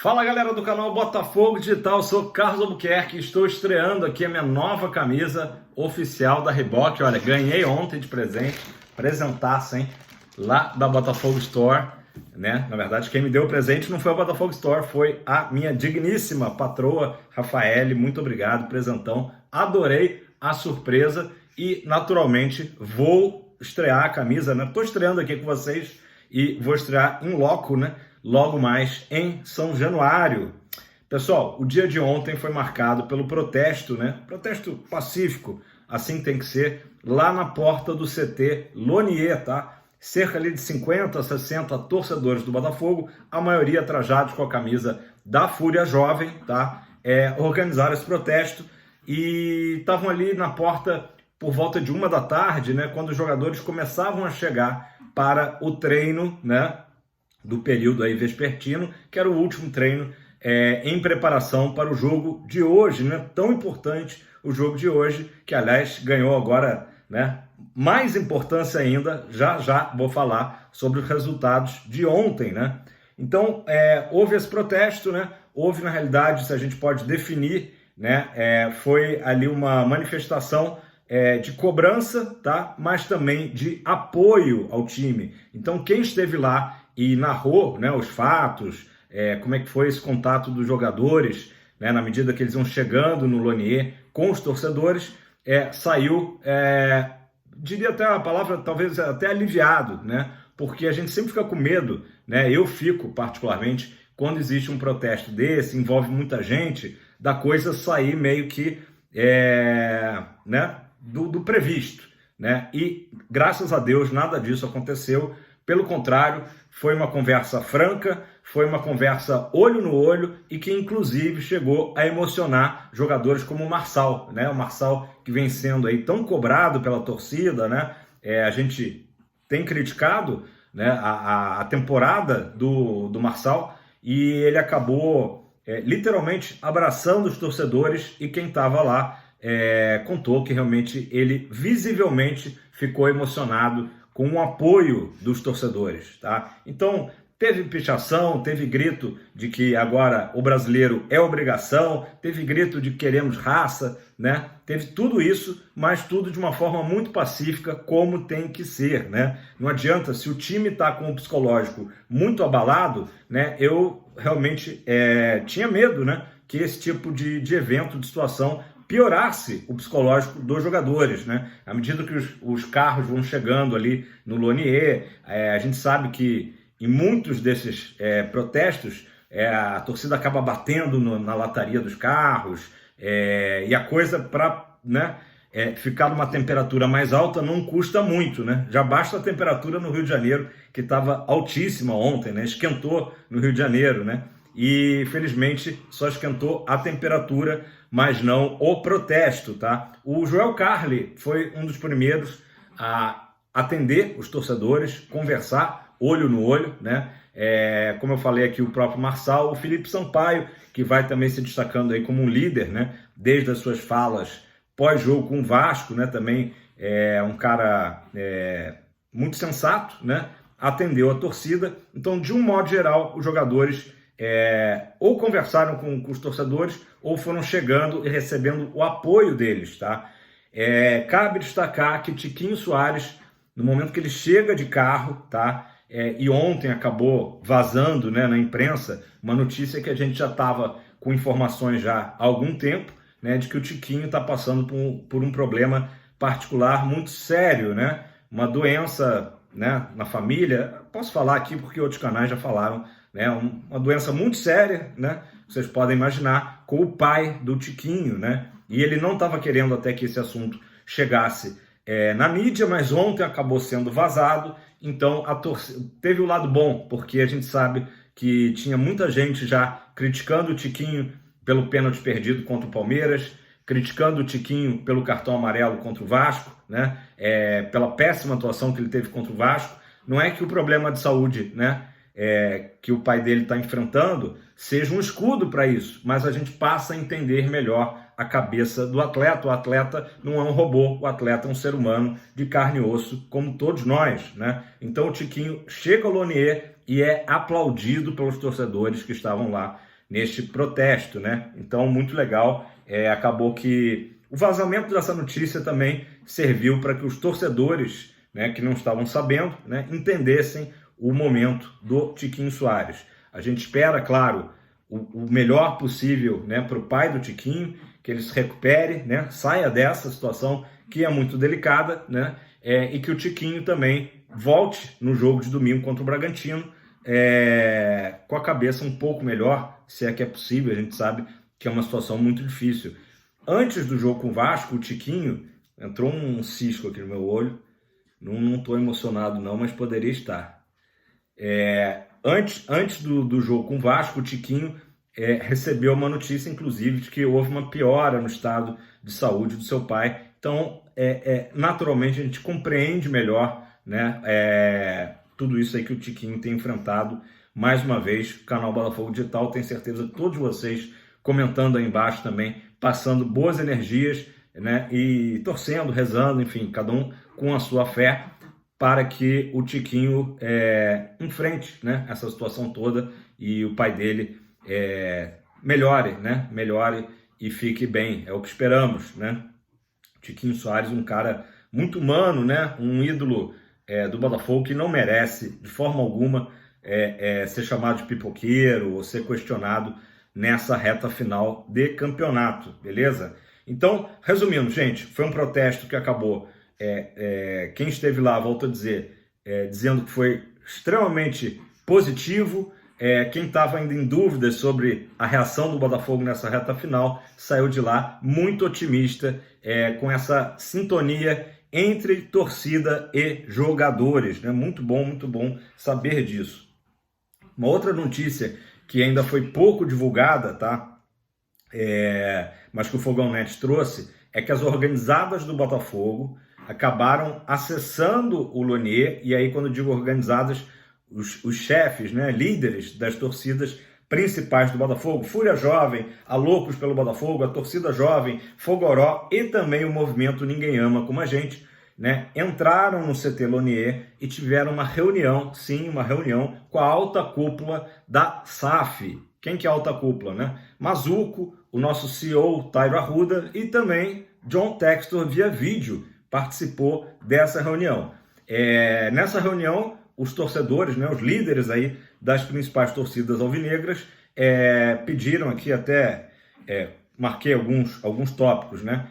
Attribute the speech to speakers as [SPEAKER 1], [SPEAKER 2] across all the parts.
[SPEAKER 1] Fala galera do canal Botafogo Digital, eu sou Carlos Albuquerque e estou estreando aqui a minha nova camisa oficial da Reebok. Olha, ganhei ontem de presente, presentaço, hein, lá da Botafogo Store, né? Na verdade, quem me deu o presente não foi a Botafogo Store, foi a minha digníssima patroa, Rafaele. Muito obrigado, presentão, adorei a surpresa e naturalmente vou estrear a camisa, né? Tô estreando aqui com vocês e vou estrear em loco, né? Logo mais em São Januário. Pessoal, o dia de ontem foi marcado pelo protesto, né? Protesto pacífico, assim tem que ser, lá na porta do CT Lonier, tá? Cerca ali de 50, 60 torcedores do Botafogo, a maioria trajados com a camisa da Fúria Jovem, tá? Organizaram esse protesto e estavam ali na porta por volta de 1 da tarde, né? Quando os jogadores começavam a chegar para o treino, né? Do período aí vespertino, que era o último treino em preparação para o jogo de hoje, né? Tão importante o jogo de hoje, que aliás ganhou agora, né? Mais importância ainda, já vou falar sobre os resultados de ontem, né? Então, houve esse protesto, né? Houve, na realidade, se a gente pode definir, né? Foi ali uma manifestação de cobrança, tá? Mas também de apoio ao time. Então, quem esteve lá e narrou, né, os fatos, como é que foi esse contato dos jogadores, né, na medida que eles iam chegando no Lonier com os torcedores, saiu, diria até a palavra, talvez até aliviado, né, porque a gente sempre fica com medo, né, eu fico particularmente, quando existe um protesto desse, envolve muita gente, da coisa sair meio que né, do previsto, né, e graças a Deus nada disso aconteceu. Pelo contrário, foi uma conversa franca, foi uma conversa olho no olho e que inclusive chegou a emocionar jogadores como o Marçal, né? O Marçal que vem sendo aí tão cobrado pela torcida, né? A gente tem criticado, né, a temporada do Marçal e ele acabou literalmente abraçando os torcedores e quem estava lá contou que realmente ele visivelmente ficou emocionado com o apoio dos torcedores, tá? Então, teve pichação, teve grito de que agora o brasileiro é obrigação, teve grito de queremos raça, né? Teve tudo isso, mas tudo de uma forma muito pacífica, como tem que ser, né? Não adianta, se o time tá com o psicológico muito abalado, né? Eu realmente tinha medo, né? Que esse tipo de evento, de situação, piorasse o psicológico dos jogadores, né? À medida que os carros vão chegando ali no Lonier, a gente sabe que em muitos desses protestos a torcida acaba batendo na lataria dos carros e a coisa para, né, ficar numa temperatura mais alta não custa muito, né? Já basta a temperatura no Rio de Janeiro, que estava altíssima ontem, né? Esquentou no Rio de Janeiro, né? E felizmente só esquentou a temperatura, mas não o protesto, tá? O Joel Carli foi um dos primeiros a atender os torcedores, conversar olho no olho, né? Como eu falei aqui, o próprio Marçal, o Felipe Sampaio, que vai também se destacando aí como um líder, né? Desde as suas falas pós-jogo com o Vasco, né? Também um cara muito sensato, né? Atendeu a torcida. Então, de um modo geral, os jogadores ou conversaram com os torcedores ou foram chegando e recebendo o apoio deles, tá? Cabe destacar que Tiquinho Soares, no momento que ele chega de carro, tá? E ontem acabou vazando, né, na imprensa uma notícia que a gente já estava com informações já há algum tempo, né, de que o Tiquinho está passando por um problema particular muito sério, né? Uma doença, né, na família. Posso falar aqui porque outros canais já falaram, né? Uma doença muito séria, né? Vocês podem imaginar, com o pai do Tiquinho, né? E ele não estava querendo até que esse assunto chegasse na mídia, mas ontem acabou sendo vazado. Então a torcida teve o lado bom, porque a gente sabe que tinha muita gente já criticando o Tiquinho pelo pênalti perdido contra o Palmeiras, criticando o Tiquinho pelo cartão amarelo contra o Vasco, né? Pela péssima atuação que ele teve contra o Vasco. Não é que o problema de saúde, né, que o pai dele está enfrentando seja um escudo para isso, mas a gente passa a entender melhor a cabeça do atleta. O atleta não é um robô, o atleta é um ser humano de carne e osso, como todos nós, né? Então o Tiquinho chega ao Lonier e é aplaudido pelos torcedores que estavam lá neste protesto, né? Então, muito legal. Acabou que o vazamento dessa notícia também serviu para que os torcedores, né, que não estavam sabendo, né, entendessem o momento do Tiquinho Soares. A gente espera, claro, o melhor possível, né, para o pai do Tiquinho, que ele se recupere, né, saia dessa situação que é muito delicada, né, e que o Tiquinho também volte no jogo de domingo contra o Bragantino com a cabeça um pouco melhor, se é que é possível. A gente sabe que é uma situação muito difícil. Antes do jogo com o Vasco, o Tiquinho, entrou um cisco aqui no meu olho, não estou emocionado não, mas poderia estar. Antes do jogo com o Vasco, o Tiquinho recebeu uma notícia, inclusive, de que houve uma piora no estado de saúde do seu pai. Então, naturalmente, a gente compreende melhor, né, tudo isso aí que o Tiquinho tem enfrentado. Mais uma vez, o canal Botafogo Digital, tenho certeza que todos vocês comentando aí embaixo também, passando boas energias, né, e torcendo, rezando, enfim, cada um com a sua fé, para que o Tiquinho enfrente, né, essa situação toda e o pai dele melhore, né, melhore e fique bem. É o que esperamos, né? Tiquinho Soares, um cara muito humano, né, um ídolo do Botafogo, que não merece de forma alguma ser chamado de pipoqueiro ou ser questionado nessa reta final de campeonato, beleza? Então, resumindo, gente, foi um protesto que acabou, quem esteve lá, volto a dizer, dizendo que foi extremamente positivo. Quem estava ainda em dúvidas sobre a reação do Botafogo nessa reta final, saiu de lá muito otimista, com essa sintonia entre torcida e jogadores, né? Muito bom saber disso. Uma outra notícia que ainda foi pouco divulgada, tá? Mas que o Fogão Net trouxe, é que as organizadas do Botafogo acabaram acessando o Lonier, e aí quando eu digo organizadas, os chefes, né, líderes das torcidas principais do Botafogo, Fúria Jovem, a Loucos pelo Botafogo, a Torcida Jovem, Fogoró e também o movimento Ninguém Ama Como a Gente, né, entraram no CT Lonier e tiveram uma reunião, sim, uma reunião com a alta cúpula da SAF. Quem que é a alta cúpula, né? Mazuco, o nosso CEO Tairo Arruda e também John Textor via vídeo participou dessa reunião. Nessa reunião, os torcedores, né, os líderes aí das principais torcidas alvinegras pediram aqui, até marquei alguns tópicos, né?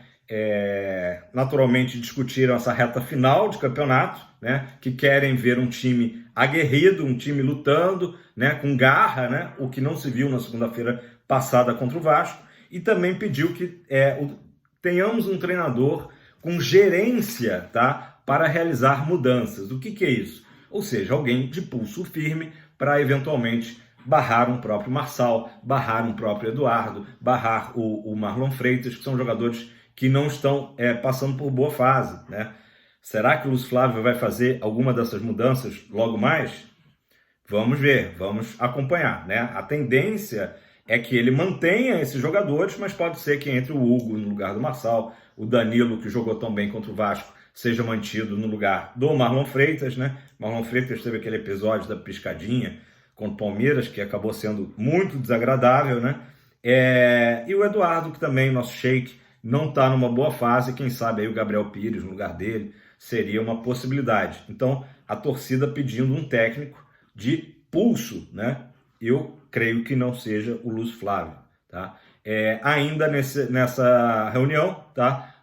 [SPEAKER 1] Naturalmente discutiram essa reta final de campeonato, né, que querem ver um time aguerrido, um time lutando, né, com garra, né, o que não se viu na segunda-feira passada contra o Vasco, e também pediu que tenhamos um treinador com gerência, tá, para realizar mudanças. O que é isso? Ou seja, alguém de pulso firme para eventualmente barrar um próprio Marçal, barrar um próprio Eduardo, barrar o Marlon Freitas, que são jogadores que não estão passando por boa fase, né? Será que o Lúcio Flávio vai fazer alguma dessas mudanças logo mais? Vamos ver, vamos acompanhar, né? A tendência é que ele mantenha esses jogadores, mas pode ser que entre o Hugo no lugar do Marçal, o Danilo, que jogou tão bem contra o Vasco, seja mantido no lugar do Marlon Freitas, né? Marlon Freitas teve aquele episódio da piscadinha contra o Palmeiras, que acabou sendo muito desagradável, né? E o Eduardo, que também, nosso shake, não está numa boa fase. Quem sabe aí o Gabriel Pires no lugar dele seria uma possibilidade. Então, a torcida pedindo um técnico de pulso, né? Eu creio que não seja o Lúcio Flávio, tá? Ainda nessa reunião, tá?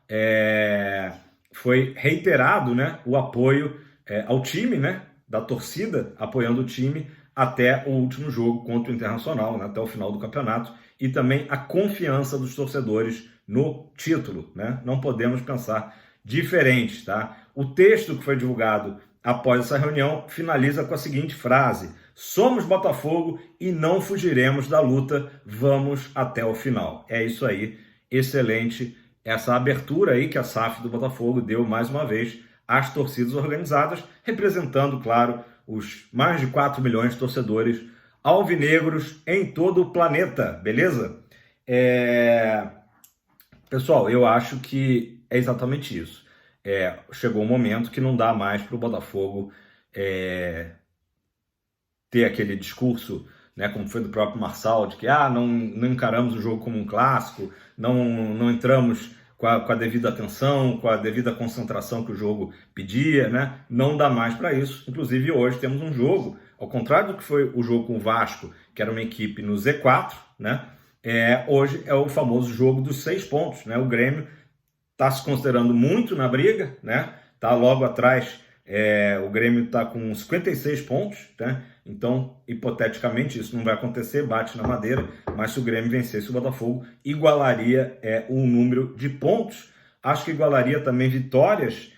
[SPEAKER 1] Foi reiterado, né, o apoio ao time, né, da torcida apoiando o time até o último jogo contra o Internacional, né, até o final do campeonato, e também a confiança dos torcedores no título, né? Não podemos pensar diferente, tá? O texto que foi divulgado após essa reunião finaliza com a seguinte frase: somos Botafogo e não fugiremos da luta, vamos até o final. É isso aí, excelente essa abertura aí que a SAF do Botafogo deu mais uma vez às torcidas organizadas, representando, claro, os mais de 4 milhões de torcedores alvinegros em todo o planeta, beleza? Pessoal, eu acho que é exatamente isso. Chegou um momento que não dá mais para o Botafogo ter aquele discurso né, como foi do próprio Marçal, de que não encaramos o jogo como um clássico, não entramos com a devida atenção, com a devida concentração que o jogo pedia, né? Não dá mais para isso. Inclusive, hoje temos um jogo, ao contrário do que foi o jogo com o Vasco, que era uma equipe no Z4, né? Hoje é o famoso jogo dos 6 pontos, né? O Grêmio está se considerando muito na briga, né? Tá logo atrás, o Grêmio está com 56 pontos, né? Então, hipoteticamente, isso não vai acontecer, bate na madeira, mas se o Grêmio vencesse o Botafogo, igualaria o número de pontos. Acho que igualaria também vitórias.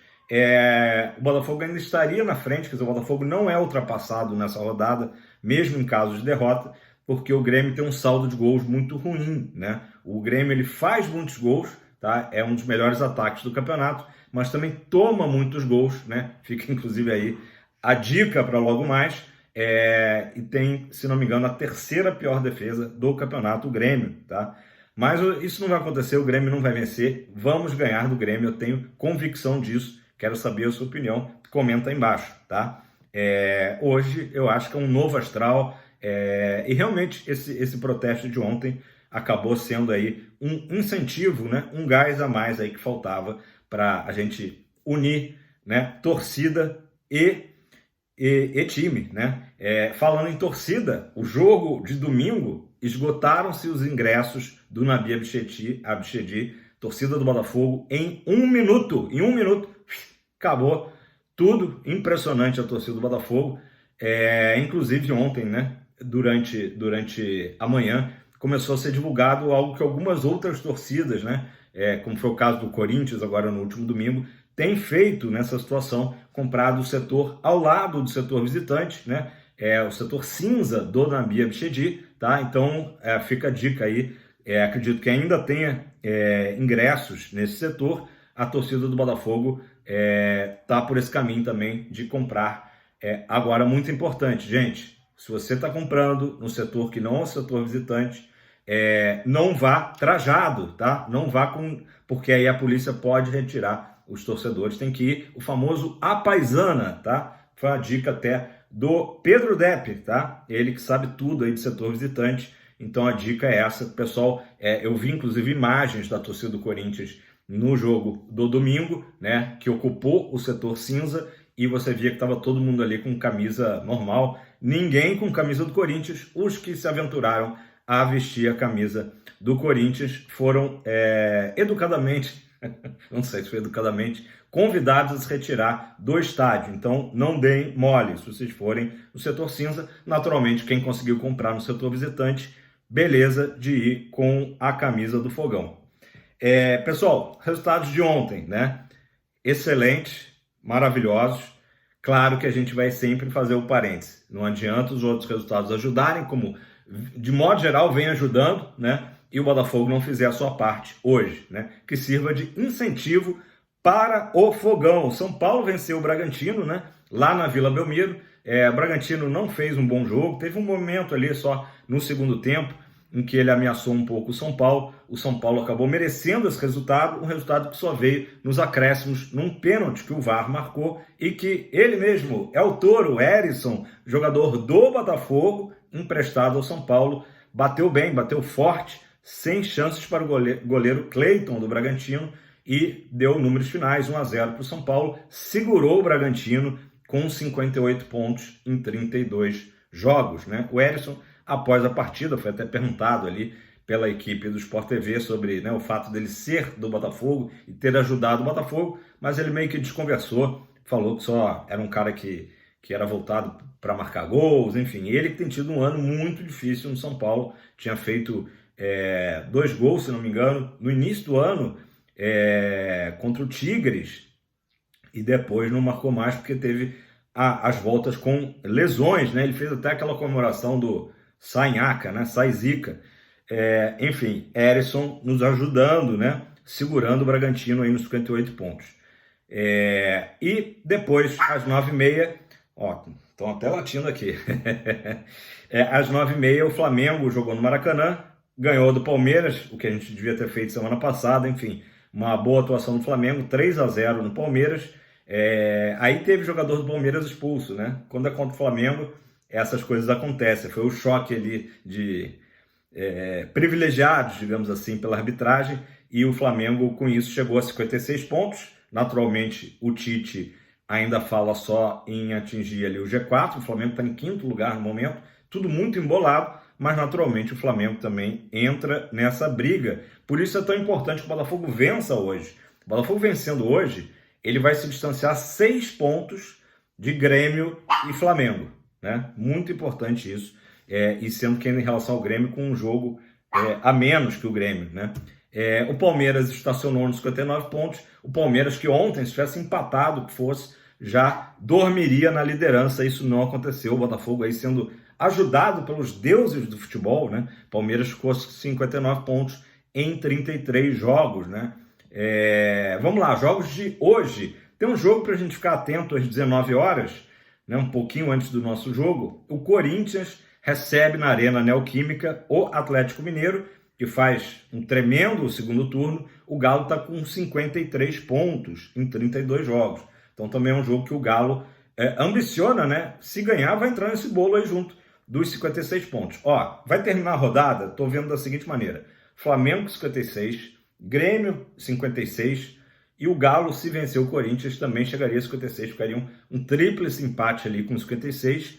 [SPEAKER 1] O Botafogo ainda estaria na frente, quer dizer, o Botafogo não é ultrapassado nessa rodada, mesmo em caso de derrota, porque o Grêmio tem um saldo de gols muito ruim, né? O Grêmio ele faz muitos gols, tá? É um dos melhores ataques do campeonato, mas também toma muitos gols, né? Fica inclusive aí a dica para logo mais. E tem, se não me engano, a terceira pior defesa do campeonato, o Grêmio, tá? Mas isso não vai acontecer, o Grêmio não vai vencer, vamos ganhar do Grêmio, eu tenho convicção disso, quero saber a sua opinião, comenta aí embaixo, tá? Hoje eu acho que é um novo astral, e realmente esse protesto de ontem acabou sendo aí um incentivo, né? Um gás a mais aí que faltava para a gente unir, né? Torcida e time, né? Falando em torcida, o jogo de domingo, esgotaram-se os ingressos do Nabi Abichedi, torcida do Botafogo, em 1 minuto. Em 1 minuto, acabou tudo. Impressionante a torcida do Botafogo. Inclusive ontem, né? Durante a manhã, começou a ser divulgado algo que algumas outras torcidas, né? Como foi o caso do Corinthians agora no último domingo, tem feito nessa situação, comprado o setor ao lado do setor visitante, né? O setor cinza do Nabi Abichedi, tá? Então, fica a dica aí. Acredito que ainda tenha ingressos nesse setor. A torcida do Botafogo tá por esse caminho também de comprar. Agora, muito importante, gente, se você está comprando no setor que não é o setor visitante, não vá trajado, tá? Não vá porque aí a polícia pode retirar os torcedores. Tem que ir o famoso à paisana, tá? Foi uma dica até do Pedro Depp, tá? Ele que sabe tudo aí de setor visitante. Então a dica é essa, pessoal. Eu vi inclusive imagens da torcida do Corinthians no jogo do domingo, né? Que ocupou o setor cinza e você via que estava todo mundo ali com camisa normal. Ninguém com camisa do Corinthians. Os que se aventuraram a vestir a camisa do Corinthians foram educadamente, não sei se foi educadamente, convidados a se retirar do estádio. Então, não deem mole se vocês forem no setor cinza. Naturalmente, quem conseguiu comprar no setor visitante, beleza de ir com a camisa do Fogão. Pessoal, resultados de ontem, né? Excelentes, maravilhosos. Claro que a gente vai sempre fazer o parênteses. Não adianta os outros resultados ajudarem, como de modo geral vem ajudando, né? E o Botafogo não fizer a sua parte hoje, né? Que sirva de incentivo para o Fogão. O São Paulo venceu o Bragantino, né? Lá na Vila Belmiro. O Bragantino não fez um bom jogo. Teve um momento ali só no segundo tempo em que ele ameaçou um pouco o São Paulo. O São Paulo acabou merecendo esse resultado, um resultado que só veio nos acréscimos, num pênalti que o VAR marcou e que ele mesmo, o Toro, o Herisson, jogador do Botafogo, emprestado ao São Paulo, bateu bem, bateu forte, sem chances para o goleiro Cleiton do Bragantino e deu números finais, 1-0 para o São Paulo, segurou o Bragantino com 58 pontos em 32 jogos, né? O Herisson, após a partida, foi até perguntado ali pela equipe do Sport TV sobre, né, o fato dele ser do Botafogo e ter ajudado o Botafogo, mas ele meio que desconversou, falou que só era um cara que era voltado para marcar gols, enfim. Ele que tem tido um ano muito difícil no São Paulo, tinha feito 2 gols, se não me engano, no início do ano contra o Tigres, e depois não marcou mais porque teve as voltas com lesões, né? Ele fez até aquela comemoração do Sainhaca, né? Saizica. Enfim, Herisson nos ajudando, né? Segurando o Bragantino aí nos 58 pontos. E depois, às 9h30, estão até latindo aqui. Às 9h30, o Flamengo jogou no Maracanã, ganhou do Palmeiras, o que a gente devia ter feito semana passada, enfim, uma boa atuação do Flamengo, 3-0 no Palmeiras. Aí teve jogador do Palmeiras expulso, né? Quando é contra o Flamengo, essas coisas acontecem. Foi o choque ali de privilegiados, digamos assim, pela arbitragem, e o Flamengo com isso chegou a 56 pontos. Naturalmente o Tite ainda fala só em atingir ali o G4, o Flamengo está em 5º lugar no momento, tudo muito embolado, mas naturalmente o Flamengo também entra nessa briga. Por isso é tão importante que o Botafogo vença hoje. O Botafogo vencendo hoje, ele vai se distanciar 6 pontos de Grêmio e Flamengo, né? Muito importante isso, e sendo que ainda em relação ao Grêmio com um jogo a menos que o Grêmio, né? O Palmeiras estacionou nos 59 pontos, o Palmeiras que ontem, se tivesse empatado, que fosse, já dormiria na liderança. Isso não aconteceu, o Botafogo aí sendo ajudado pelos deuses do futebol, né? Palmeiras ficou 59 pontos em 33 jogos, né? Vamos lá, jogos de hoje. Tem um jogo para a gente ficar atento às 19 horas, né? Um pouquinho antes do nosso jogo. O Corinthians recebe na Arena Neoquímica o Atlético Mineiro, que faz um tremendo segundo turno. O Galo está com 53 pontos em 32 jogos. Então também é um jogo que o Galo ambiciona, né? Se ganhar, vai entrar nesse bolo aí junto dos 56 pontos. Ó, vai terminar a rodada, estou vendo da seguinte maneira: Flamengo 56, Grêmio 56 e o Galo, se vencer o Corinthians, também chegaria a 56, ficaria um tríplice empate ali com 56,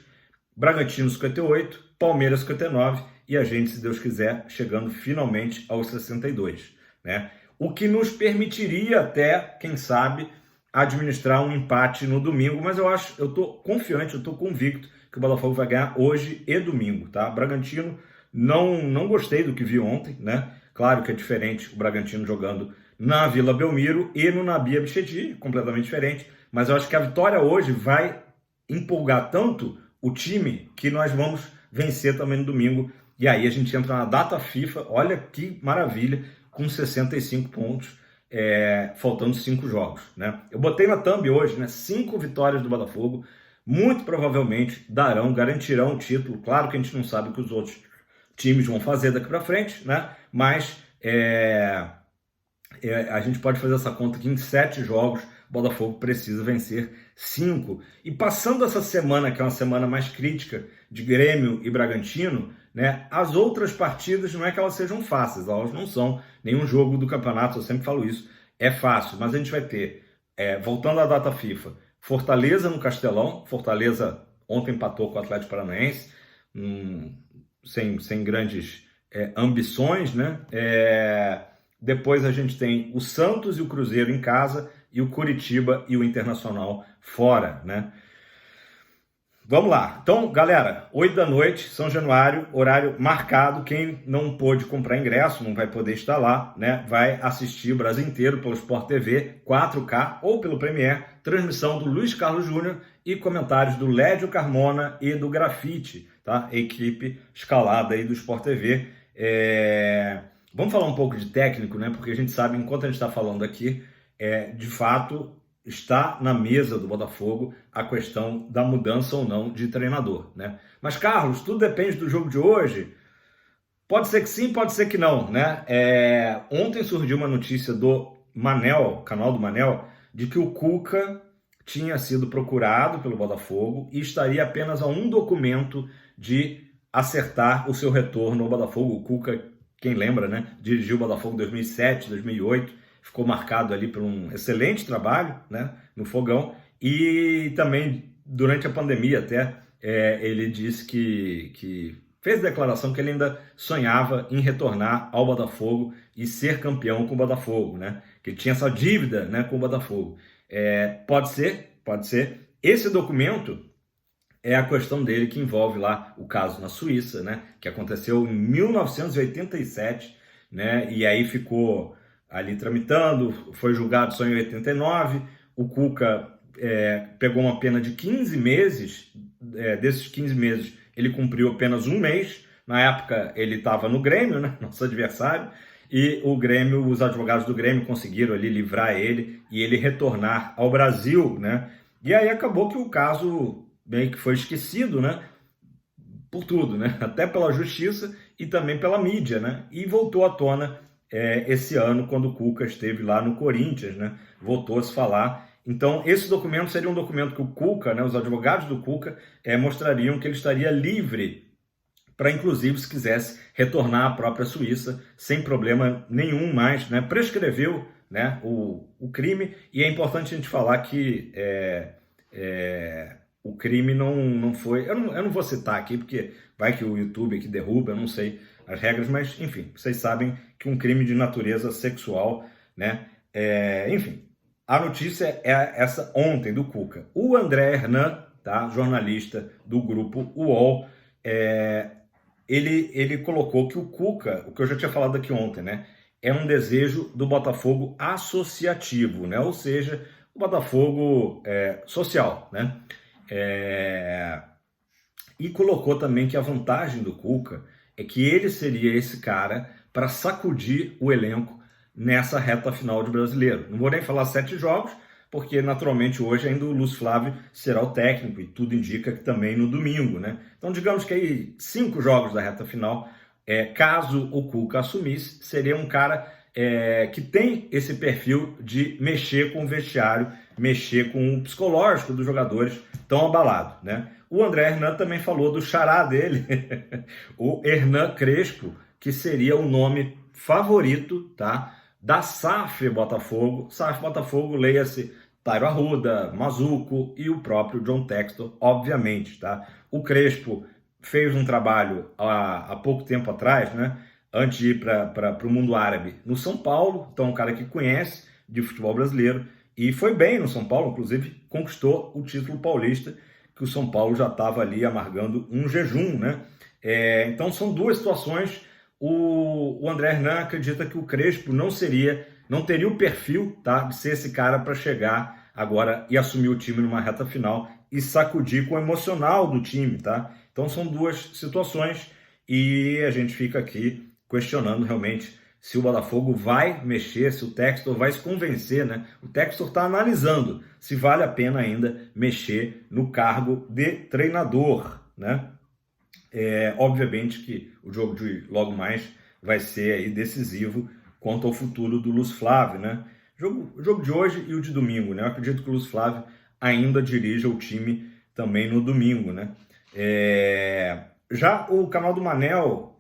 [SPEAKER 1] Bragantino 58, Palmeiras 59 e a gente, se Deus quiser, chegando finalmente aos 62, né? O que nos permitiria até, quem sabe, administrar um empate no domingo, mas eu estou confiante, eu estou convicto que o Botafogo vai ganhar hoje e domingo, tá? Bragantino, não gostei do que vi ontem, né? Claro que é diferente o Bragantino jogando na Vila Belmiro e no Nabi Abichedi, completamente diferente, mas eu acho que a vitória hoje vai empolgar tanto o time que nós vamos vencer também no domingo. E aí a gente entra na data FIFA, olha que maravilha, com 65 pontos, faltando 5 jogos, né? Eu botei na thumb hoje, né, 5 vitórias do Botafogo, muito provavelmente garantirão o título. Claro que a gente não sabe o que os outros times vão fazer daqui para frente, né? Mas a gente pode fazer essa conta que em 7 jogos o Botafogo precisa vencer 5. E passando essa semana, que é uma semana mais crítica de Grêmio e Bragantino, né, as outras partidas não é que elas sejam fáceis, elas não são. Nenhum jogo do campeonato, eu sempre falo isso, é fácil, mas a gente vai ter, voltando à data FIFA, Fortaleza no Castelão. Fortaleza ontem empatou com o Atlético Paranaense, sem grandes ambições, né? Depois a gente tem o Santos e o Cruzeiro em casa e o Coritiba e o Internacional fora, né? Vamos lá. Então, galera, 8 da noite, São Januário, horário marcado. Quem não pôde comprar ingresso, não vai poder estar lá, né? Vai assistir o Brasil inteiro pelo Sport TV 4K ou pelo Premiere, transmissão do Luiz Carlos Júnior e comentários do Lédio Carmona e do Grafite, tá? Equipe escalada aí do Sport TV. Vamos falar um pouco de técnico, né? Porque a gente sabe, enquanto a gente está falando aqui, de fato, está na mesa do Botafogo a questão da mudança ou não de treinador, né? Mas, Carlos, tudo depende do jogo de hoje. Pode ser que sim, pode ser que não, né? Ontem surgiu uma notícia do Manel, canal do Manel, de que o Cuca tinha sido procurado pelo Botafogo e estaria apenas a um documento de acertar o seu retorno ao Botafogo. O Cuca, quem lembra, né? Dirigiu o Botafogo em 2007, 2008, ficou marcado ali por um excelente trabalho, né, no Fogão, e também durante a pandemia até ele disse que fez declaração que ele ainda sonhava em retornar ao Botafogo e ser campeão com o Botafogo, né, que ele tinha essa dívida, né, com o Botafogo. Pode ser. Esse documento é a questão dele que envolve lá o caso na Suíça, né, que aconteceu em 1987, né, e aí ficou ali tramitando, foi julgado só em 89, o Cuca pegou uma pena de 15 meses, desses 15 meses ele cumpriu apenas 1 mês, na época ele estava no Grêmio, né, nosso adversário, e o Grêmio, os advogados do Grêmio conseguiram ali livrar ele e ele retornar ao Brasil, né, e aí acabou que o caso meio que foi esquecido, né, por tudo, né, até pela justiça e também pela mídia, né, e voltou à tona esse ano, quando o Cuca esteve lá no Corinthians, né? Voltou a se falar Então, esse documento seria um documento que o Cuca, né, os advogados do Cuca, mostrariam que ele estaria livre para, inclusive, se quisesse retornar à própria Suíça, sem problema nenhum mais, né? Prescreveu, né, o crime, e é importante a gente falar que o crime não foi... Eu não vou citar aqui, porque vai que o YouTube aqui derruba, eu não sei as regras, mas, enfim, vocês sabem que um crime de natureza sexual, né? Enfim, a notícia é essa ontem do Cuca. O André Hernan, tá, jornalista do grupo UOL, ele colocou que o Cuca, o que eu já tinha falado aqui ontem, né, é um desejo do Botafogo associativo, né, ou seja, o Botafogo social, né, e colocou também que a vantagem do Cuca é que ele seria esse cara para sacudir o elenco nessa reta final de Brasileiro. Não vou nem falar 7 jogos, porque naturalmente hoje ainda o Lúcio Flávio será o técnico e tudo indica que também no domingo, né? Então digamos que aí 5 jogos da reta final, caso o Cuca assumisse, seria um cara que tem esse perfil de mexer com o vestiário, mexer com o psicológico dos jogadores tão abalados, né? O André Hernan também falou do xará dele, o Hernan Crespo, que seria o nome favorito, tá, da SAF Botafogo. SAF Botafogo, leia-se Tairo Arruda, Mazuco e o próprio John Textor, obviamente, tá? O Crespo fez um trabalho há pouco tempo atrás, né, antes de ir para o mundo árabe, no São Paulo, então um cara que conhece de futebol brasileiro e foi bem no São Paulo, inclusive conquistou o título paulista, que o São Paulo já estava ali amargando um jejum, né? Então são duas situações. O André Hernan acredita que o Crespo não teria o perfil, tá, de ser esse cara para chegar agora e assumir o time numa reta final e sacudir com o emocional do time, tá? Então são duas situações e a gente fica aqui questionando realmente se o Botafogo vai mexer, se o Textor vai se convencer, né? O Textor está analisando se vale a pena ainda mexer no cargo de treinador, né? Obviamente que o jogo de logo mais vai ser aí decisivo quanto ao futuro do Lúcio Flávio, né? O jogo de hoje e o de domingo, né? Eu acredito que o Lúcio Flávio ainda dirija o time também no domingo, né? Já o canal do Manel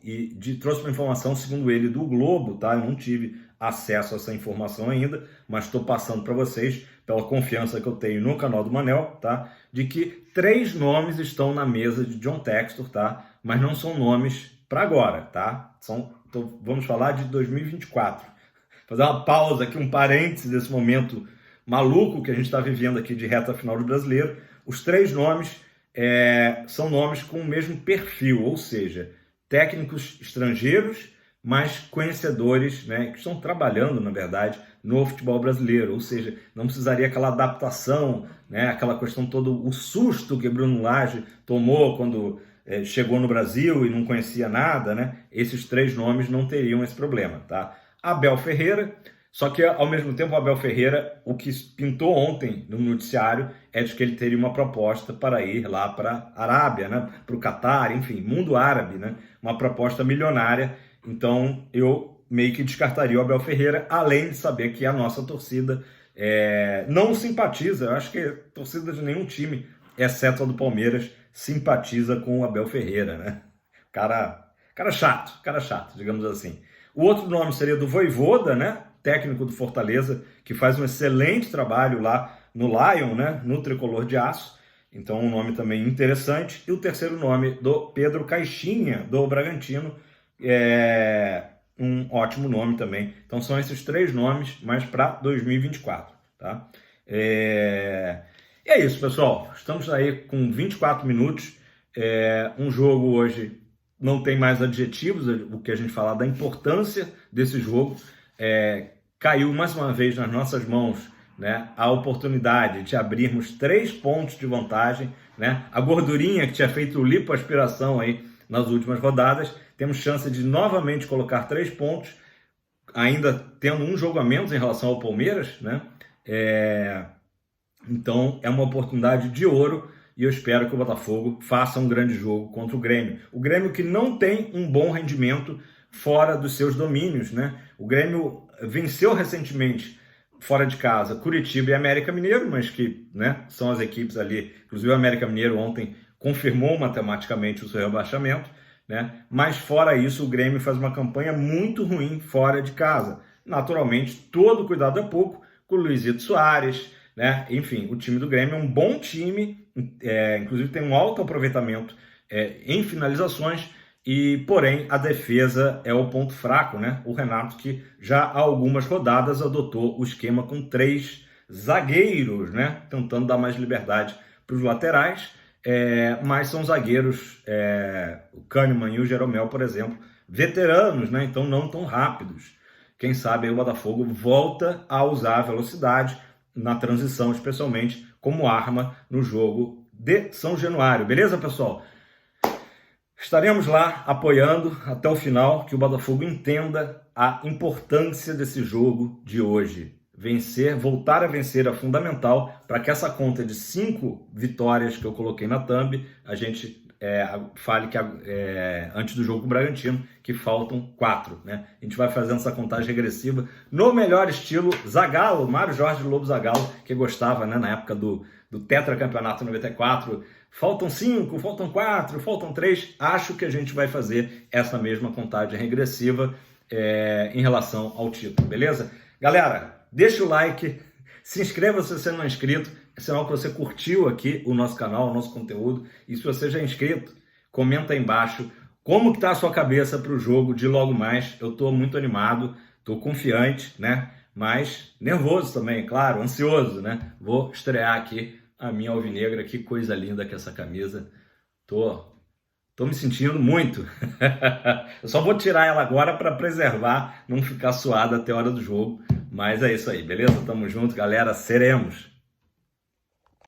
[SPEAKER 1] trouxe uma informação, segundo ele, do Globo, tá? Eu não tive acesso a essa informação ainda, mas estou passando para vocês, pela confiança que eu tenho no canal do Manel, tá? De que 3 nomes estão na mesa de John Textor, tá? Mas não são nomes para agora, tá? Vamos falar de 2024. Fazer uma pausa aqui, um parêntese desse momento maluco que a gente está vivendo aqui de reta final do Brasileiro. Os 3 nomes são nomes com o mesmo perfil, ou seja, técnicos estrangeiros, mas conhecedores, né, que estão trabalhando, na verdade, no futebol brasileiro, ou seja, não precisaria aquela adaptação, né, aquela questão todo, o susto que Bruno Lage tomou quando chegou no Brasil e não conhecia nada, né? Esses 3 nomes não teriam esse problema, tá? Abel Ferreira, só que ao mesmo tempo Abel Ferreira, o que pintou ontem no noticiário é de que ele teria uma proposta para ir lá para a Arábia, né? Para o Catar, enfim, mundo árabe, né? Uma proposta milionária. Então eu meio que descartaria o Abel Ferreira, além de saber que a nossa torcida não simpatiza, eu acho que a torcida de nenhum time, exceto a do Palmeiras, simpatiza com o Abel Ferreira, né? Cara chato, digamos assim. O outro nome seria do Vojvoda, né? Técnico do Fortaleza, que faz um excelente trabalho lá no Lion, né? No Tricolor de Aço. Então um nome também interessante. E o terceiro nome do Pedro Caixinha, do Bragantino, um ótimo nome também. Então são esses 3 nomes, mas para 2024, tá? E é isso, pessoal. Estamos aí com 24 minutos. Um jogo hoje não tem mais adjetivos, o que a gente fala da importância desse jogo. Caiu mais uma vez nas nossas mãos, né, a oportunidade de abrirmos 3 pontos de vantagem, né? A gordurinha que tinha feito lipoaspiração aí nas últimas rodadas, temos chance de novamente colocar 3 pontos, ainda tendo um jogo a menos em relação ao Palmeiras, né? Então é uma oportunidade de ouro e eu espero que o Botafogo faça um grande jogo contra o Grêmio. O Grêmio que não tem um bom rendimento fora dos seus domínios, né? O Grêmio venceu recentemente fora de casa, Curitiba e América Mineiro, mas que, né, são as equipes ali, inclusive o América Mineiro ontem confirmou matematicamente o seu rebaixamento, né? Mas fora isso, o Grêmio faz uma campanha muito ruim fora de casa. Naturalmente, todo cuidado é pouco com o Luizito Soares, né? Enfim, o time do Grêmio é um bom time, inclusive tem um alto aproveitamento em finalizações, e porém a defesa é o ponto fraco, né? O Renato, que já há algumas rodadas adotou o esquema com 3 zagueiros, né? Tentando dar mais liberdade para os laterais, mas são zagueiros, o Kahneman e o Jeromel, por exemplo, veteranos, né? Então não tão rápidos. Quem sabe aí o Botafogo volta a usar a velocidade na transição, especialmente como arma no jogo de São Januário. Beleza, pessoal? Estaremos lá apoiando até o final, que o Botafogo entenda a importância desse jogo de hoje. Voltar a vencer é fundamental para que essa conta de 5 vitórias que eu coloquei na thumb, a gente fale que antes do jogo com o Bragantino, que faltam 4, né? A gente vai fazendo essa contagem regressiva no melhor estilo Zagallo, Mário Jorge Lobo Zagallo, que gostava, né, na época do tetracampeonato 94, faltam 5, faltam 4, faltam 3, acho que a gente vai fazer essa mesma contagem regressiva em relação ao título, beleza? Galera, deixa o like, se inscreva se você não é inscrito, é sinal que você curtiu aqui o nosso canal, o nosso conteúdo, e se você já é inscrito, comenta aí embaixo como que tá a sua cabeça para o jogo de logo mais. Eu estou muito animado, estou confiante, né? Mas nervoso também, claro, ansioso, né? Vou estrear aqui a minha alvinegra, que coisa linda que é essa camisa. Tô me sentindo muito. Eu só vou tirar ela agora para preservar, não ficar suada até a hora do jogo. Mas é isso aí, beleza? Tamo junto, galera. Seremos.